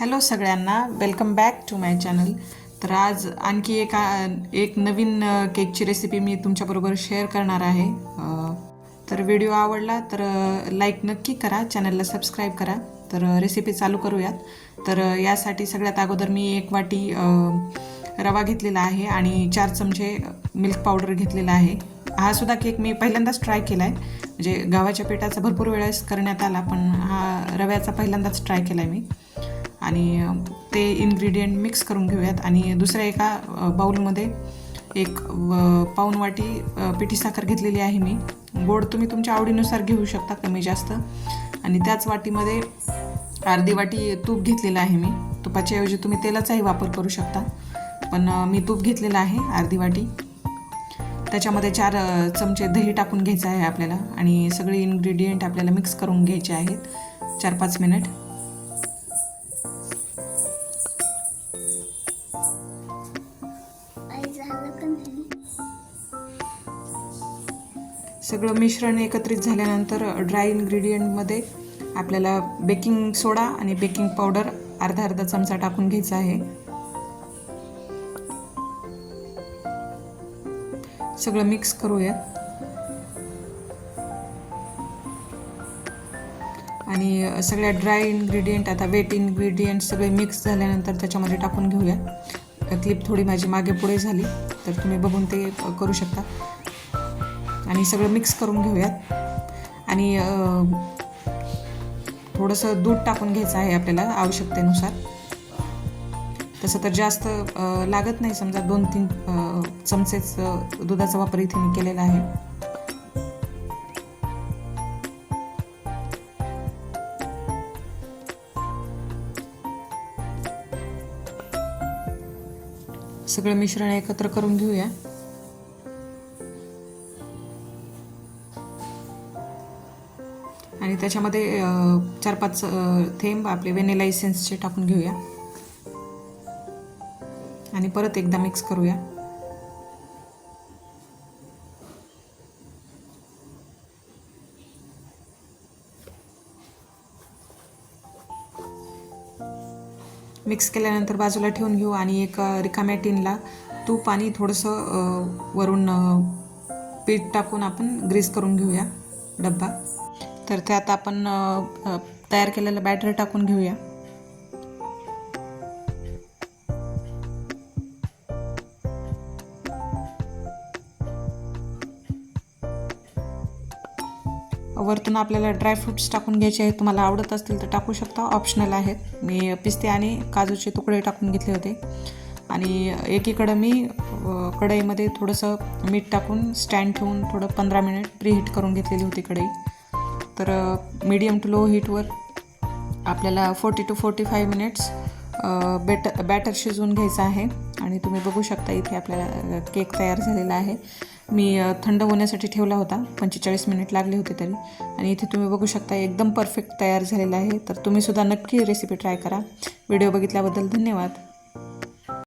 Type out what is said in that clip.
Hello सगळ्यांना, welcome back to my channel. तर आज आणखी एक नवीन केकची रेसिपी मी तुमच्याबरोबर शेअर करणार आहे. तर व्हिडिओ आवडला तर लाईक नक्की करा, चॅनलला सबस्क्राईब करा. तर रेसिपी चालू करूयात. तर यासाठी सगळ्यात अगोदर मी 1 वाटी रवा घेतलेला आहे आणि 4 चमचे मिल्क पावडर घेतलेला आहे. हा सुद्धा केक मी पहिल्यांदाच ट्राय केला आहे. म्हणजे गव्हाच्या पिठाचा भरपूर वेळेस करण्यात आला, पण हा रव्याचा पहिल्यांदाच ट्राय केला आहे मी. आणि ते इन्ग्रेडियंट मिक्स करून घेऊयात. आणि दुसऱ्या एका बाउलमध्ये एक पाऊण वाटी पिठी साखर घेतलेली आहे मी. गोड तुम्ही तुमच्या आवडीनुसार घेऊ शकता, कमी जास्त. आणि त्याच वाटीमध्ये अर्धी वाटी तूप घेतलेलं आहे मी. तुपाच्या ऐवजी तुम्ही तेलाचाही वापर करू शकता, पण मी तूप घेतलेलं आहे अर्धी वाटी. त्याच्यामध्ये 4 चमचे दही टाकून घ्यायचं आहे आपल्याला. आणि सगळे इन्ग्रेडियंट आपल्याला मिक्स करून घ्यायचे आहेत 4-5 मिनिट. सगळं मिश्रण एकत्रित झाल्यानंतर ड्राय इन्ग्रेडियंटमध्ये आपल्याला बेकिंग सोडा आणि बेकिंग पावडर अर्धा चमचा टाकून घ्यायचा आहे. सगळं मिक्स करूया. आणि सगळ्या ड्राय इन्ग्रेडियंट, आता वेट इन्ग्रेडियंट सगळे मिक्स झाल्यानंतर त्याच्यामध्ये टाकून घेऊया. क्लिप थोडी माझी मागे पुढे झाली, तर तुम्ही बघून ते करू शकता. आणि सगळं मिक्स करून घेऊयात. आणि थोडंसं दूध टाकून घ्यायचं आहे आपल्याला आवश्यकतेनुसार. तसं तर जास्त लागत नाही, समजा 2-3 चमचेच दुधाचा वापर इथे मी केलेला आहे. सगळं मिश्रण एकत्र करून घेऊया. आणि त्याच्यामध्ये 4-5 थेंब आपले व्हॅनिला एसेन्सचे टाकून घेऊया. आणि परत एकदा मिक्स करूया. मिक्स केल्यानंतर बाजूला ठेवून घेऊ. आणि एक रिकाम्या टिनला तूप आणि थोडंसं वरून पीठ टाकून आपण ग्रीस करून घेऊया डब्बा. तर त्यात आपण तयार केलेलं बॅटर टाकून घेऊया. वरतून आपल्याला ड्रायफ्रूट्स टाकून घ्यायचे आहेत. तुम्हाला आवडत असतील तर टाकू शकता, ऑप्शनल आहेत. मी पिस्ते आणि काजूचे तुकडे टाकून घेतले होते. आणि एकीकडं मी कढईमध्ये थोडंसं मीठ टाकून स्टँड ठेवून थोडं 15 मिनिट प्रीहीट करून घेतलेली होती कढई. तर मीडियम टू लो हीटवर आपल्याला 40 to 45 मिनिट्स बॅटर शिजवून घ्यायचं आहे. आणि तुम्ही बघू शकता इथे आपल्याला केक तयार झालेला आहे. मी थंड होण्यासाठी ठेवला होता, 45 मिनिट लागले होते तरी. आणि इथे तुम्ही बघू शकता एकदम परफेक्ट तयार झालेला आहे. तर तुम्हीसुद्धा नक्की रेसिपी ट्राय करा. व्हिडिओ बघितल्याबद्दल धन्यवाद.